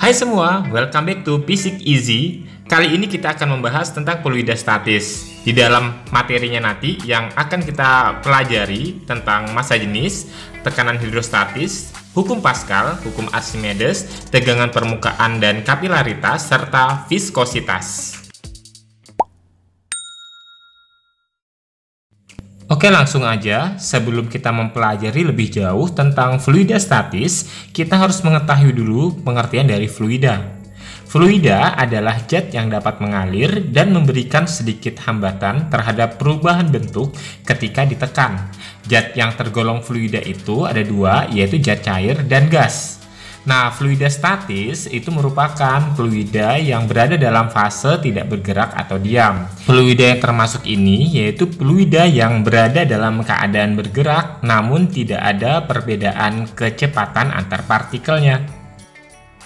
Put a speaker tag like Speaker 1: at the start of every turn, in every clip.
Speaker 1: Hai semua, welcome back to Physics Easy. Kali ini kita akan membahas tentang fluida statis. Di dalam materinya nanti yang akan kita pelajari tentang massa jenis, tekanan hidrostatis, hukum Pascal, hukum Archimedes, tegangan permukaan dan kapilaritas, serta viskositas. Oke, langsung aja. Sebelum kita mempelajari lebih jauh tentang fluida statis, kita harus mengetahui dulu pengertian dari fluida. Fluida adalah zat yang dapat mengalir dan memberikan sedikit hambatan terhadap perubahan bentuk ketika ditekan. Zat yang tergolong fluida itu ada dua, yaitu zat cair dan gas. Nah, fluida statis itu merupakan fluida yang berada dalam fase tidak bergerak atau diam. Fluida yang termasuk ini yaitu fluida yang berada dalam keadaan bergerak namun tidak ada perbedaan kecepatan antar partikelnya.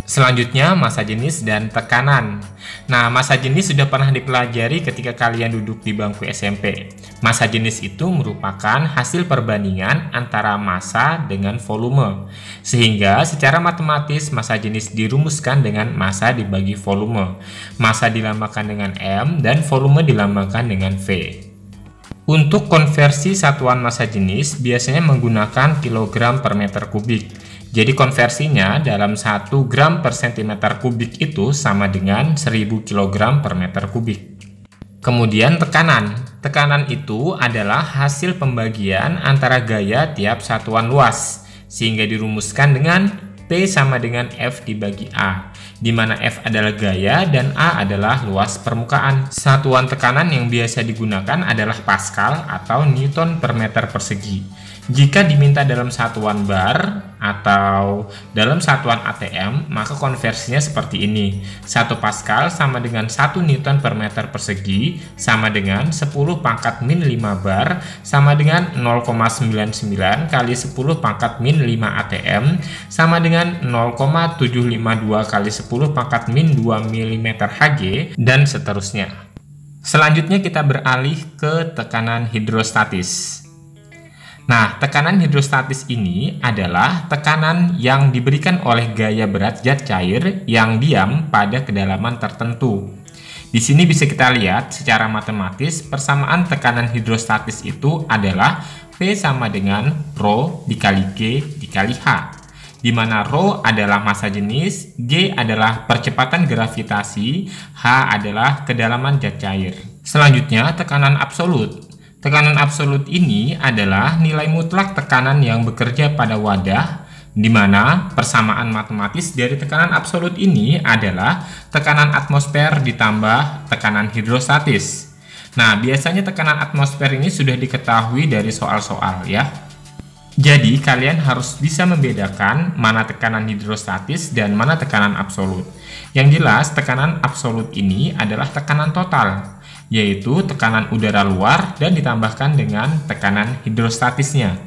Speaker 1: Selanjutnya, massa jenis dan tekanan. Nah, massa jenis sudah pernah dipelajari ketika kalian duduk di bangku SMP. Massa jenis itu merupakan hasil perbandingan antara massa dengan volume. Sehingga secara matematis massa jenis dirumuskan dengan massa dibagi volume. Massa dilambangkan dengan M dan volume dilambangkan dengan V. Untuk konversi satuan massa jenis biasanya menggunakan kilogram per meter kubik. Jadi konversinya dalam 1 gram per cm kubik itu sama dengan 1000 kg per meter kubik. Kemudian tekanan. Tekanan itu adalah hasil pembagian antara gaya tiap satuan luas, sehingga dirumuskan dengan P sama dengan F dibagi A, di mana F adalah gaya dan A adalah luas permukaan. Satuan tekanan yang biasa digunakan adalah Pascal atau Newton per meter persegi. Jika diminta dalam satuan bar atau dalam satuan ATM, maka konversinya seperti ini. 1 Pascal sama dengan 1 Newton per meter persegi sama dengan 10 pangkat min 5 bar sama dengan 0,99 kali 10 pangkat min 5 ATM sama dengan 0,752 kali 10 pangkat min 2 mm Hg dan seterusnya. Selanjutnya kita beralih ke tekanan hidrostatis. Nah, tekanan hidrostatis ini adalah tekanan yang diberikan oleh gaya berat zat cair yang diam pada kedalaman tertentu. Di sini bisa kita lihat secara matematis persamaan tekanan hidrostatis itu adalah P sama dengan Rho dikali G dikali H, di mana Rho adalah massa jenis, G adalah percepatan gravitasi, H adalah kedalaman zat cair. Selanjutnya, tekanan absolut. Tekanan absolut ini adalah nilai mutlak tekanan yang bekerja pada wadah, di mana persamaan matematis dari tekanan absolut ini adalah tekanan atmosfer ditambah tekanan hidrostatis. Nah, biasanya tekanan atmosfer ini sudah diketahui dari soal-soal ya. Jadi, kalian harus bisa membedakan mana tekanan hidrostatis dan mana tekanan absolut. Yang jelas, tekanan absolut ini adalah tekanan total, yaitu tekanan udara luar dan ditambahkan dengan tekanan hidrostatisnya.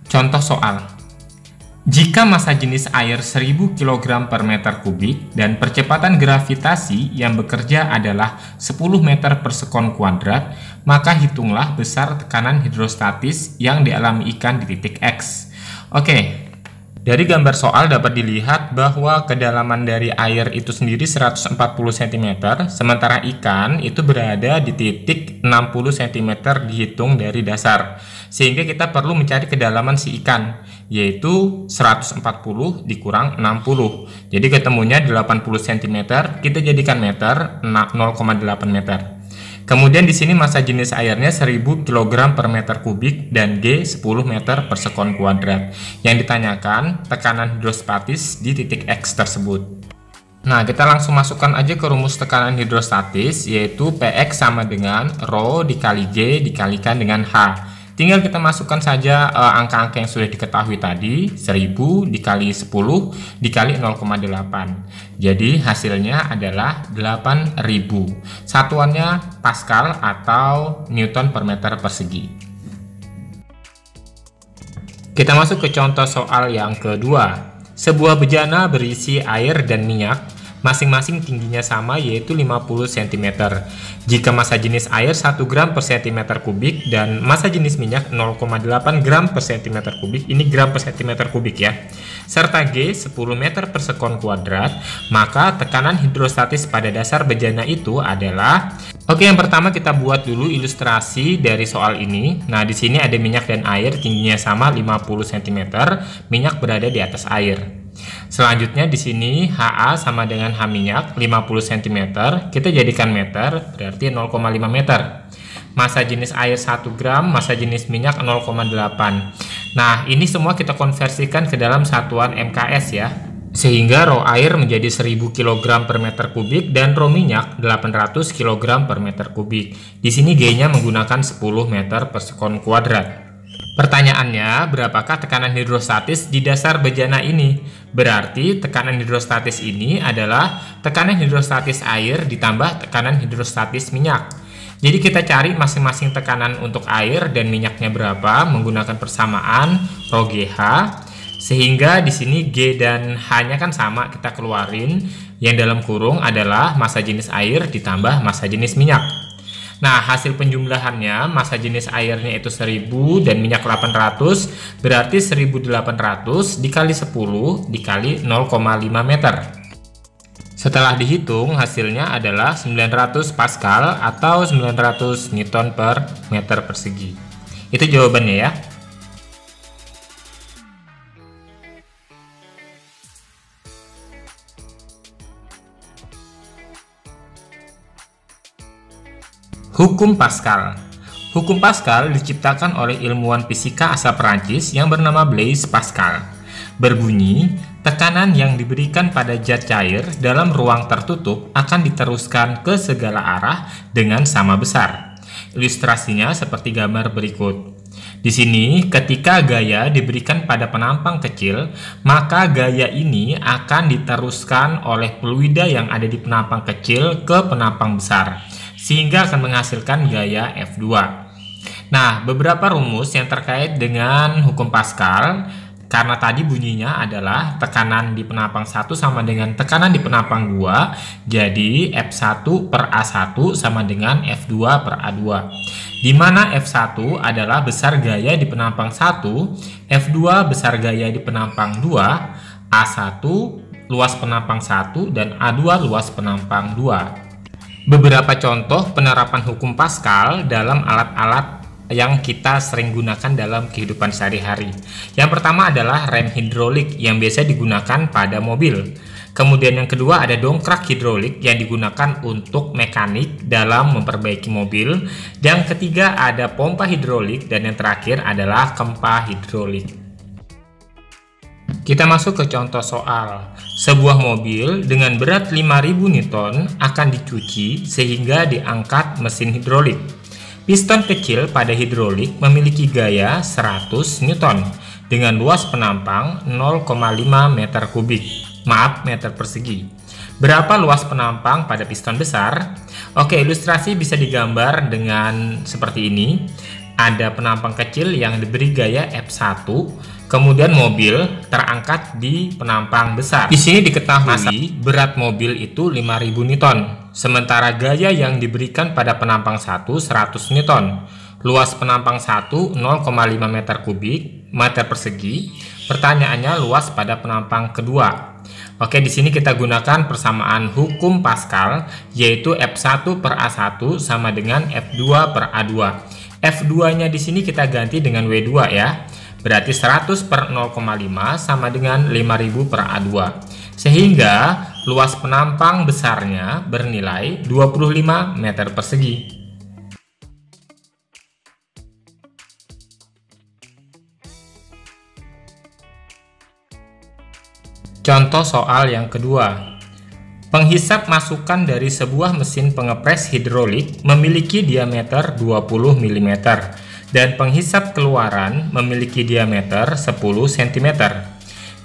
Speaker 1: Contoh soal. Jika massa jenis air 1000 kg per meter kubik dan percepatan gravitasi yang bekerja adalah 10 meter per sekon kuadrat, maka hitunglah besar tekanan hidrostatis yang dialami ikan di titik X. Oke. Dari gambar soal dapat dilihat bahwa kedalaman dari air itu sendiri 140 cm, sementara ikan itu berada di titik 60 cm dihitung dari dasar. Sehingga kita perlu mencari kedalaman si ikan, yaitu 140 dikurang 60. Jadi ketemunya 80 cm, kita jadikan meter, 0,8 meter. Kemudian di sini massa jenis airnya 1000 kg per meter kubik dan G 10 meter per sekon kuadrat. Yang ditanyakan tekanan hidrostatis di titik X tersebut. Nah, kita langsung masukkan aja ke rumus tekanan hidrostatis, yaitu Px sama dengan Rho dikali G dikalikan dengan H. Tinggal kita masukkan saja angka-angka yang sudah diketahui tadi, 1000 dikali 10 dikali 0,8. Jadi hasilnya adalah 8000. Satuannya Pascal atau Newton per meter persegi. Kita masuk ke contoh soal yang kedua. Sebuah bejana berisi air dan minyak Masing-masing tingginya sama, yaitu 50 cm. Jika massa jenis air 1 gram per cm kubik dan massa jenis minyak 0,8 gram per cm kubik, ini gram per cm kubik ya, serta G 10 meter per sekon kuadrat, maka tekanan hidrostatis pada dasar bejana itu adalah... Oke, yang pertama kita buat dulu ilustrasi dari soal ini. Nah, di sini ada minyak dan air, tingginya sama 50 cm, minyak berada di atas air. Selanjutnya di sini HA sama dengan H minyak 50 cm, kita jadikan meter, berarti 0,5 meter. Massa jenis air 1 gram, massa jenis minyak 0,8. Nah, ini semua kita konversikan ke dalam satuan MKS ya. Sehingga rho air menjadi 1000 kg per meter kubik dan rho minyak 800 kg per meter kubik. Di sini G-nya menggunakan 10 meter per sekon kuadrat. Pertanyaannya, berapakah tekanan hidrostatis di dasar bejana ini? Berarti tekanan hidrostatis ini adalah tekanan hidrostatis air ditambah tekanan hidrostatis minyak. Jadi kita cari masing-masing tekanan untuk air dan minyaknya berapa menggunakan persamaan rho GH. Sehingga di sini G dan H-nya kan sama, kita keluarin. Yang dalam kurung adalah massa jenis air ditambah massa jenis minyak. Nah, hasil penjumlahannya, massa jenis airnya itu 1000 dan minyak 800, berarti 1800 dikali 10 dikali 0,5 meter. Setelah dihitung, hasilnya adalah 900 Pascal atau 900 Newton per meter persegi. Itu jawabannya ya. Hukum Pascal. Hukum Pascal diciptakan oleh ilmuwan fisika asal Perancis yang bernama Blaise Pascal. Berbunyi, tekanan yang diberikan pada zat cair dalam ruang tertutup akan diteruskan ke segala arah dengan sama besar. Ilustrasinya seperti gambar berikut. Di sini, ketika gaya diberikan pada penampang kecil, maka gaya ini akan diteruskan oleh fluida yang ada di penampang kecil ke penampang besar, sehingga akan menghasilkan gaya F2. Nah, beberapa rumus yang terkait dengan hukum Pascal, karena tadi bunyinya adalah tekanan di penampang 1 sama dengan tekanan di penampang 2, jadi F1 per A1 sama dengan F2 per A2. Di mana F1 adalah besar gaya di penampang 1, F2 besar gaya di penampang 2, A1 luas penampang 1, dan A2 luas penampang 2. Beberapa contoh penerapan hukum Pascal dalam alat-alat yang kita sering gunakan dalam kehidupan sehari-hari. Yang pertama adalah rem hidrolik yang biasa digunakan pada mobil. Kemudian yang kedua ada dongkrak hidrolik yang digunakan untuk mekanik dalam memperbaiki mobil. Yang ketiga ada pompa hidrolik dan yang terakhir adalah kempa hidrolik. Kita masuk ke contoh soal. Sebuah mobil dengan berat 5000 Newton akan dicuci sehingga diangkat mesin hidrolik. Piston kecil pada hidrolik memiliki gaya 100 Newton dengan luas penampang 0,5 meter kubik. Maaf, meter persegi. Berapa luas penampang pada piston besar? Oke, ilustrasi bisa digambar dengan seperti ini. Ada penampang kecil yang diberi gaya F1, kemudian mobil terangkat di penampang besar. Di sini diketahui berat mobil itu 5000 Newton, sementara gaya yang diberikan pada penampang 1 100 Newton. Luas penampang 1 0,5 meter kubik, meter persegi. Pertanyaannya luas pada penampang kedua. Oke, di sini kita gunakan persamaan hukum Pascal, yaitu F1 per A1 sama dengan F2 per A2. F2-nya di sini kita ganti dengan W2 ya. Berarti 100 per 0,5 sama dengan 5000 per A2. Sehingga luas penampang besarnya bernilai 25 meter persegi. Contoh soal yang kedua. Penghisap masukan dari sebuah mesin pengepres hidrolik memiliki diameter 20 mm dan penghisap keluaran memiliki diameter 10 cm.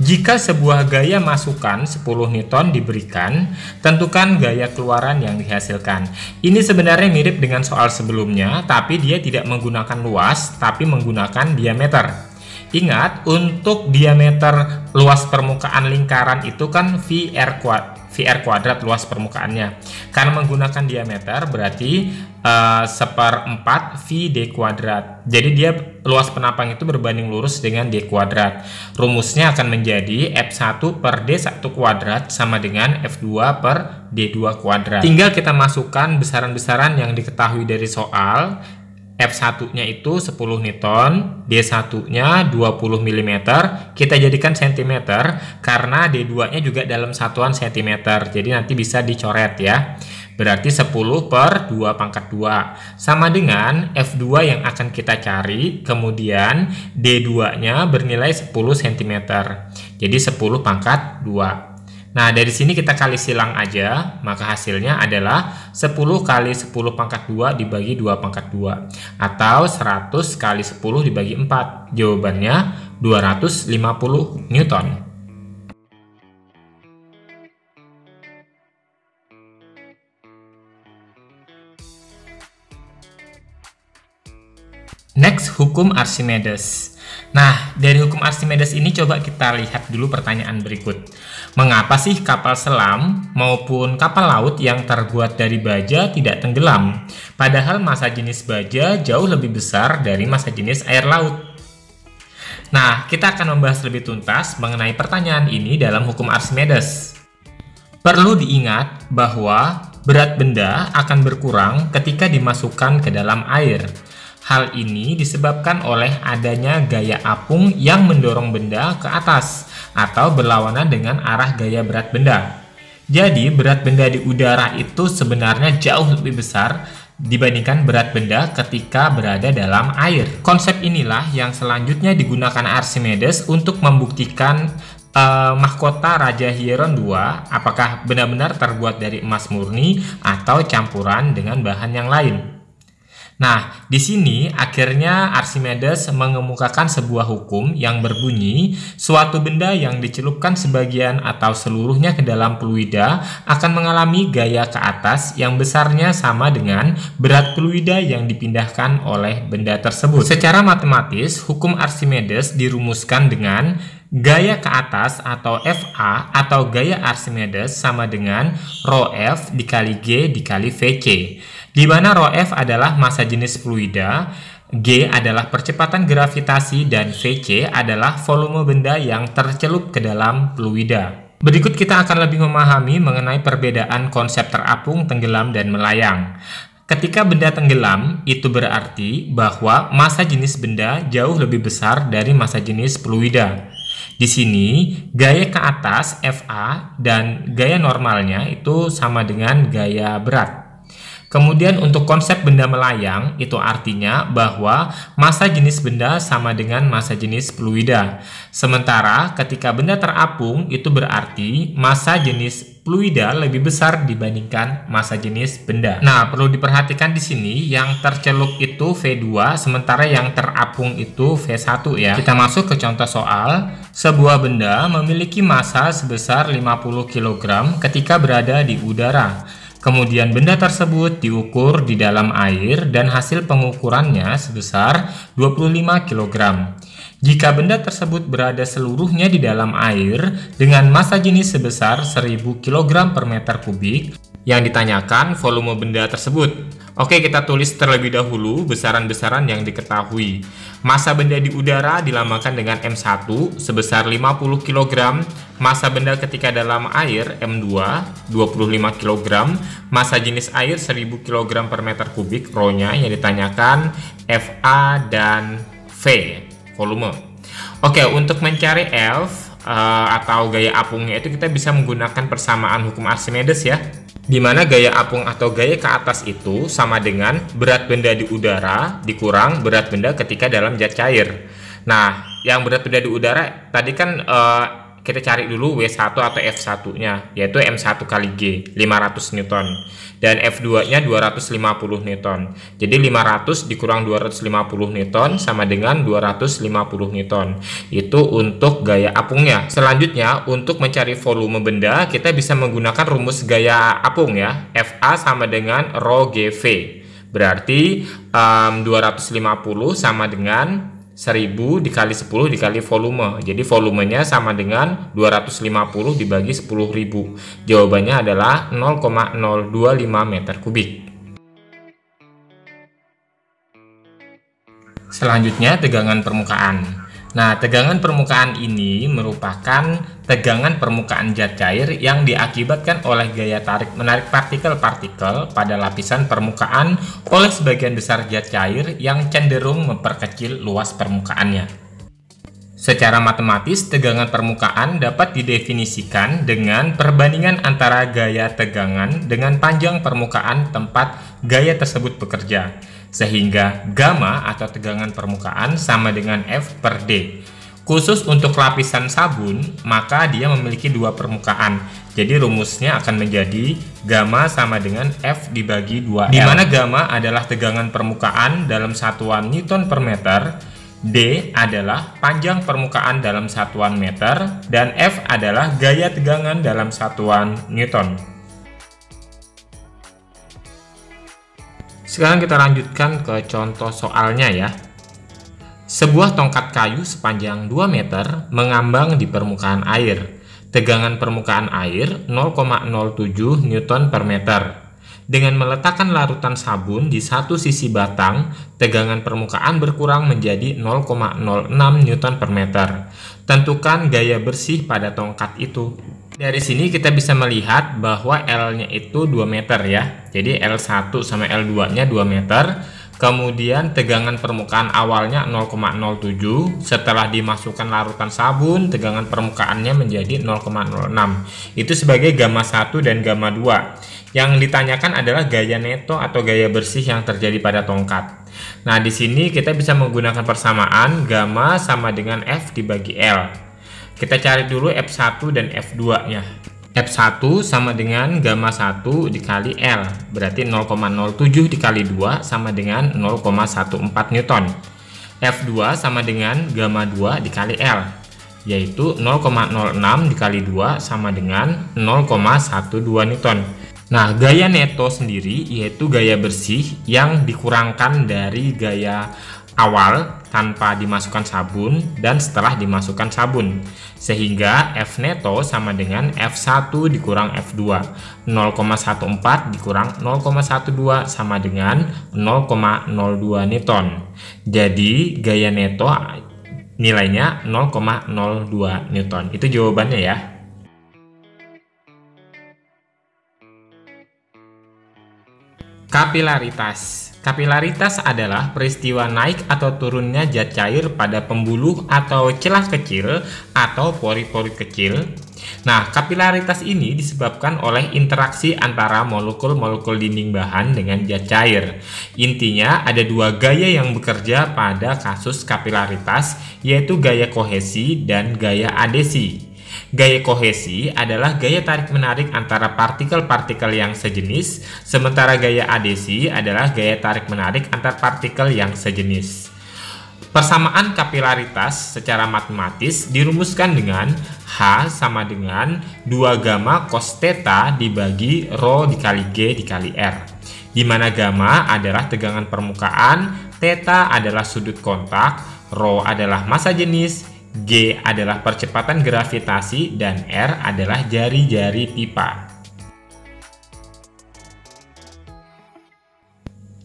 Speaker 1: Jika sebuah gaya masukan 10 Newton diberikan, tentukan gaya keluaran yang dihasilkan. Ini sebenarnya mirip dengan soal sebelumnya, tapi dia tidak menggunakan luas, tapi menggunakan diameter. Ingat, untuk diameter luas permukaan lingkaran itu kan VR kuadrat luas permukaannya. Karena menggunakan diameter berarti 1/4 V D kuadrat. Jadi dia luas penapang itu berbanding lurus dengan D kuadrat. Rumusnya akan menjadi F1 per D1 kuadrat sama dengan F2 per D2 kuadrat. Tinggal kita masukkan besaran-besaran yang diketahui dari soal. F1-nya itu 10 Newton, D1-nya 20 mm, kita jadikan cm karena D2-nya juga dalam satuan cm, jadi nanti bisa dicoret ya. Berarti 10 per 2/2 sama dengan F2 yang akan kita cari, kemudian D2-nya bernilai 10 cm, jadi 10/2. Nah, dari sini kita kali silang aja, maka hasilnya adalah 10 kali 10/2 dibagi 2/2, atau 100 kali 10 dibagi 4. Jawabannya 250 Newton. Next, hukum Archimedes. Nah, dari hukum Archimedes ini coba kita lihat dulu pertanyaan berikut. Mengapa sih kapal selam maupun kapal laut yang terbuat dari baja tidak tenggelam? Padahal massa jenis baja jauh lebih besar dari massa jenis air laut. Nah, kita akan membahas lebih tuntas mengenai pertanyaan ini dalam hukum Archimedes. Perlu diingat bahwa berat benda akan berkurang ketika dimasukkan ke dalam air. Hal ini disebabkan oleh adanya gaya apung yang mendorong benda ke atas atau berlawanan dengan arah gaya berat benda. Jadi, berat benda di udara itu sebenarnya jauh lebih besar dibandingkan berat benda ketika berada dalam air. Konsep inilah yang selanjutnya digunakan Archimedes untuk membuktikan mahkota Raja Hieron II apakah benar-benar terbuat dari emas murni atau campuran dengan bahan yang lain. Nah, di sini akhirnya Archimedes mengemukakan sebuah hukum yang berbunyi suatu benda yang dicelupkan sebagian atau seluruhnya ke dalam fluida akan mengalami gaya ke atas yang besarnya sama dengan berat fluida yang dipindahkan oleh benda tersebut. Secara matematis, hukum Archimedes dirumuskan dengan gaya ke atas atau FA atau gaya Archimedes sama dengan rho F dikali G dikali VC. Di mana rho F adalah massa jenis fluida, G adalah percepatan gravitasi, dan VC adalah volume benda yang tercelup ke dalam fluida. Berikut kita akan lebih memahami mengenai perbedaan konsep terapung, tenggelam, dan melayang. Ketika benda tenggelam, itu berarti bahwa massa jenis benda jauh lebih besar dari massa jenis fluida. Di sini, gaya ke atas FA dan gaya normalnya itu sama dengan gaya berat. Kemudian untuk konsep benda melayang, itu artinya bahwa massa jenis benda sama dengan massa jenis fluida. Sementara ketika benda terapung, itu berarti massa jenis fluida lebih besar dibandingkan massa jenis benda. Nah, perlu diperhatikan di sini yang tercelup itu V2, sementara yang terapung itu V1 ya. Kita masuk ke contoh soal. Sebuah benda memiliki massa sebesar 50 kg ketika berada di udara. Kemudian benda tersebut diukur di dalam air dan hasil pengukurannya sebesar 25 kg. Jika benda tersebut berada seluruhnya di dalam air dengan massa jenis sebesar 1000 kg per meter kubik, yang ditanyakan volume benda tersebut. Oke, kita tulis terlebih dahulu besaran-besaran yang diketahui. Massa benda di udara dilambangkan dengan M1 sebesar 50 kg, massa benda ketika dalam air M2 25 kg, massa jenis air 1000 kg per meter kubik, rho-nya yang ditanyakan FA dan V, volume. Oke, untuk mencari F atau gaya apungnya itu kita bisa menggunakan persamaan hukum Archimedes ya. Di mana gaya apung atau gaya ke atas itu sama dengan berat benda di udara dikurang berat benda ketika dalam zat cair. Nah, yang berat benda di udara tadi kan kita cari dulu W1 atau F1-nya, yaitu M1 kali G, 500 Newton. Dan F2-nya 250 Newton. Jadi 500 dikurang 250 Newton sama dengan 250 Newton. Itu untuk gaya apungnya. Selanjutnya, untuk mencari volume benda, kita bisa menggunakan rumus gaya apung ya. FA sama dengan rho GV. Berarti 250 sama dengan 1000 dikali 10 dikali volume. Jadi volumenya sama dengan 250 dibagi 10.000. Jawabannya adalah 0,025 meter kubik. Selanjutnya, tegangan permukaan. Nah, tegangan permukaan ini merupakan tegangan permukaan zat cair yang diakibatkan oleh gaya tarik-menarik partikel-partikel pada lapisan permukaan oleh sebagian besar zat cair yang cenderung memperkecil luas permukaannya. Secara matematis, tegangan permukaan dapat didefinisikan dengan perbandingan antara gaya tegangan dengan panjang permukaan tempat gaya tersebut bekerja. Sehingga gamma atau tegangan permukaan sama dengan F per D. Khusus untuk lapisan sabun, maka dia memiliki dua permukaan. Jadi rumusnya akan menjadi gamma sama dengan F dibagi 2L. Di mana gamma adalah tegangan permukaan dalam satuan Newton per meter, D adalah panjang permukaan dalam satuan meter, dan F adalah gaya tegangan dalam satuan Newton. Sekarang kita lanjutkan ke contoh soalnya ya. Sebuah tongkat kayu sepanjang 2 meter mengambang di permukaan air. Tegangan permukaan air 0,07 Newton per meter. Dengan meletakkan larutan sabun di satu sisi batang, tegangan permukaan berkurang menjadi 0,06 Newton per meter. Tentukan gaya bersih pada tongkat itu. Dari sini kita bisa melihat bahwa L-nya itu 2 meter ya. Jadi L1 sama L2-nya 2 meter. Kemudian tegangan permukaan awalnya 0,07. Setelah dimasukkan larutan sabun, tegangan permukaannya menjadi 0,06. Itu sebagai gamma 1 dan gamma 2. Yang ditanyakan adalah gaya neto atau gaya bersih yang terjadi pada tongkat. Nah, di sini kita bisa menggunakan persamaan gamma sama dengan F dibagi L. Kita cari dulu F1 dan F2-nya. F1 sama dengan gamma 1 dikali L, berarti 0,07 dikali 2 sama dengan 0,14 Newton. F2 sama dengan gamma 2 dikali L, yaitu 0,06 dikali 2 sama dengan 0,12 Newton. Nah, gaya neto sendiri yaitu gaya bersih yang dikurangkan dari gaya awal tanpa dimasukkan sabun dan setelah dimasukkan sabun, sehingga F neto sama dengan F1 dikurang F2. 0,14 dikurang 0,12 sama dengan 0,02 Newton. Jadi gaya neto nilainya 0,02 Newton. Itu jawabannya ya. Kapilaritas. Kapilaritas adalah peristiwa naik atau turunnya zat cair pada pembuluh atau celah kecil atau pori-pori kecil. Nah, kapilaritas ini disebabkan oleh interaksi antara molekul-molekul dinding bahan dengan zat cair. Intinya ada dua gaya yang bekerja pada kasus kapilaritas, yaitu gaya kohesi dan gaya adesi. Gaya kohesi adalah gaya tarik-menarik antara partikel-partikel yang sejenis, sementara gaya adesi adalah gaya tarik-menarik antar partikel yang sejenis. Persamaan kapilaritas secara matematis dirumuskan dengan H sama dengan 2 gamma cos theta dibagi rho dikali G dikali R, di mana gamma adalah tegangan permukaan, theta adalah sudut kontak, rho adalah massa jenis, G adalah percepatan gravitasi, dan R adalah jari-jari pipa.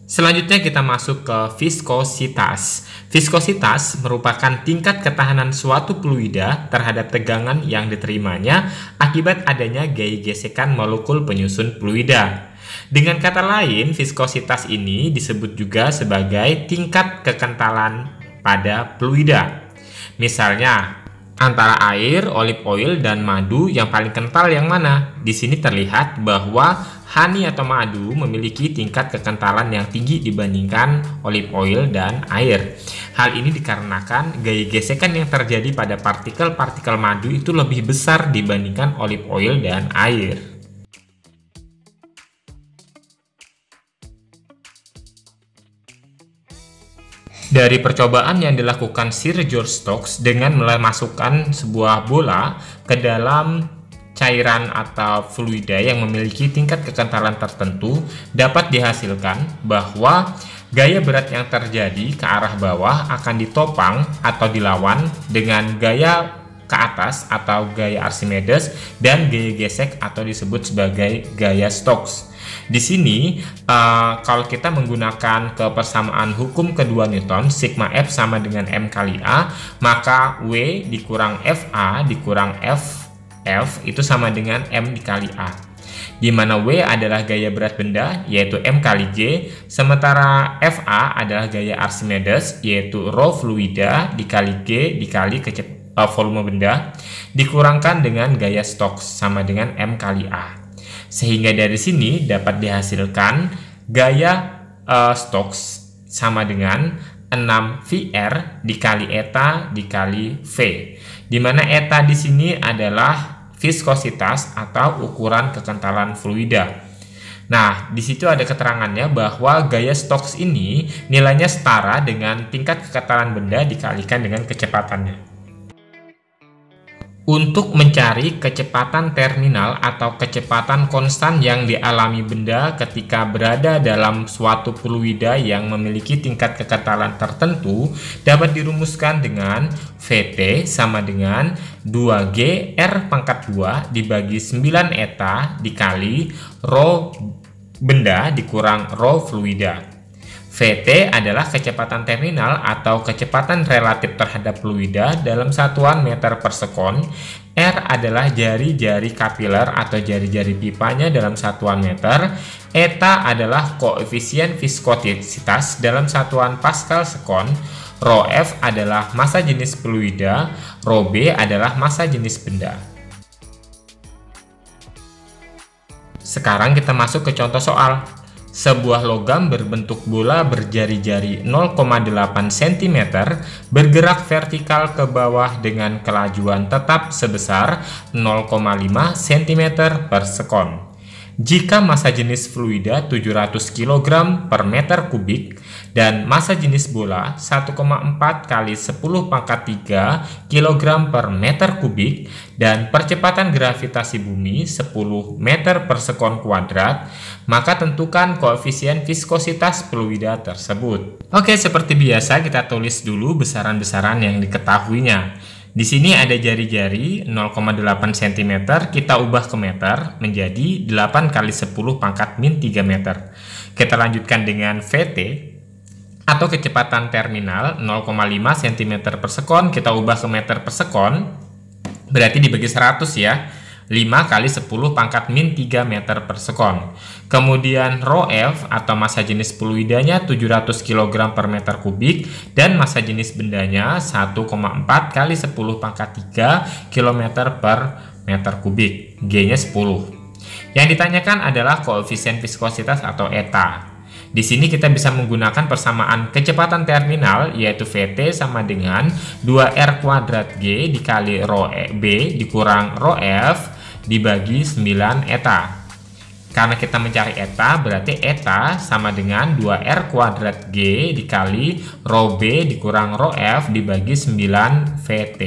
Speaker 1: Selanjutnya kita masuk ke viskositas. Viskositas merupakan tingkat ketahanan suatu fluida terhadap tegangan yang diterimanya akibat adanya gaya gesekan molekul penyusun fluida. Dengan kata lain, viskositas ini disebut juga sebagai tingkat kekentalan pada fluida. Misalnya, antara air, olive oil, dan madu yang paling kental yang mana? Di sini terlihat bahwa honey atau madu memiliki tingkat kekentalan yang tinggi dibandingkan olive oil dan air. Hal ini dikarenakan gaya gesekan yang terjadi pada partikel-partikel madu itu lebih besar dibandingkan olive oil dan air. Dari percobaan yang dilakukan Sir George Stokes dengan memasukkan sebuah bola ke dalam cairan atau fluida yang memiliki tingkat kekentalan tertentu, dapat dihasilkan bahwa Gaya berat yang terjadi ke arah bawah akan ditopang atau dilawan dengan gaya ke atas atau gaya Archimedes dan gaya gesek atau disebut sebagai gaya Stokes. Di sini kalau kita menggunakan kebersamaan hukum kedua Newton, sigma F sama dengan M kali A, maka W dikurang FA dikurang FF itu sama dengan M dikali A, di mana W adalah gaya berat benda yaitu M kali G, sementara FA adalah gaya Archimedes yaitu rho fluida dikali G dikali volume benda dikurangkan dengan gaya Stokes sama dengan M kali A. Sehingga dari sini dapat dihasilkan gaya Stokes sama dengan 6 VR dikali eta dikali V, di mana eta di sini adalah viskositas atau ukuran kekentalan fluida. Nah, di situ ada keterangannya bahwa gaya Stokes ini nilainya setara dengan tingkat kekentalan benda dikalikan dengan kecepatannya. Untuk mencari kecepatan terminal atau kecepatan konstan yang dialami benda ketika berada dalam suatu fluida yang memiliki tingkat kekentalan tertentu dapat dirumuskan dengan Vt sama dengan 2G R pangkat 2 dibagi 9 eta dikali rho benda dikurang rho fluida. Vt adalah kecepatan terminal atau kecepatan relatif terhadap fluida dalam satuan meter per sekon. R adalah jari-jari kapiler atau jari-jari pipanya dalam satuan meter. Eta adalah koefisien viskositas dalam satuan Pascal sekon. Rho F adalah massa jenis fluida. Rho B adalah massa jenis benda. Sekarang kita masuk ke contoh soal. Sebuah logam berbentuk bola berjari-jari 0,8 cm bergerak vertikal ke bawah dengan kelajuan tetap sebesar 0,5 cm per sekon. Jika massa jenis fluida 700 kg per meter kubik dan massa jenis bola 1,4 kali 10 pangkat 3 kg per meter kubik dan percepatan gravitasi bumi 10 meter per sekon kuadrat, maka tentukan koefisien viskositas fluida tersebut. Oke, seperti biasa kita tulis dulu besaran-besaran yang diketahuinya. Di sini ada jari-jari 0,8 cm, kita ubah ke meter menjadi 8 kali 10 pangkat min 3 meter. Kita lanjutkan dengan Vt atau kecepatan terminal 0,5 cm per sekon, kita ubah ke meter per sekon, berarti dibagi 100 ya. 5 kali 10 pangkat min 3 meter per sekon. Kemudian rho F atau massa jenis fluidanya 700 kg per meter kubik dan massa jenis bendanya 1,4 kali 10 pangkat 3 km per meter kubik. G-nya 10. Yang ditanyakan adalah koefisien viskositas atau eta. Di sini kita bisa menggunakan persamaan kecepatan terminal yaitu Vt sama dengan 2R kuadrat G dikali rho B dikurang rho F dibagi 9 eta. Karena kita mencari eta, berarti eta sama dengan 2R kuadrat G dikali rho B dikurang rho F dibagi 9 Vt.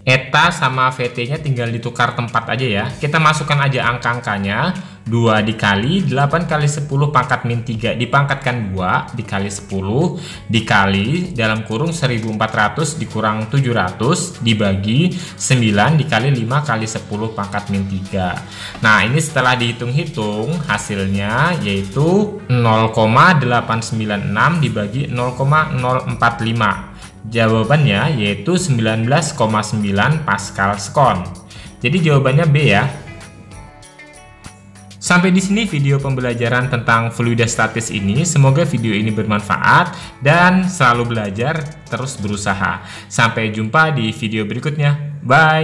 Speaker 1: Eta sama Vt-nya tinggal ditukar tempat aja ya. Kita masukkan aja angka-angkanya. 2 dikali 8 kali 10 pangkat min 3 dipangkatkan 2 dikali 10 dikali dalam kurung 1400 dikurang 700 dibagi 9 dikali 5 kali 10 pangkat min 3. Nah, ini setelah dihitung-hitung hasilnya yaitu 0,896 dibagi 0,045. Jawabannya yaitu 19,9 Pascal sekon. Jadi jawabannya B ya. Sampai di sini video pembelajaran tentang fluida statis ini. Semoga video ini bermanfaat dan selalu belajar, terus berusaha. Sampai jumpa di video berikutnya. Bye.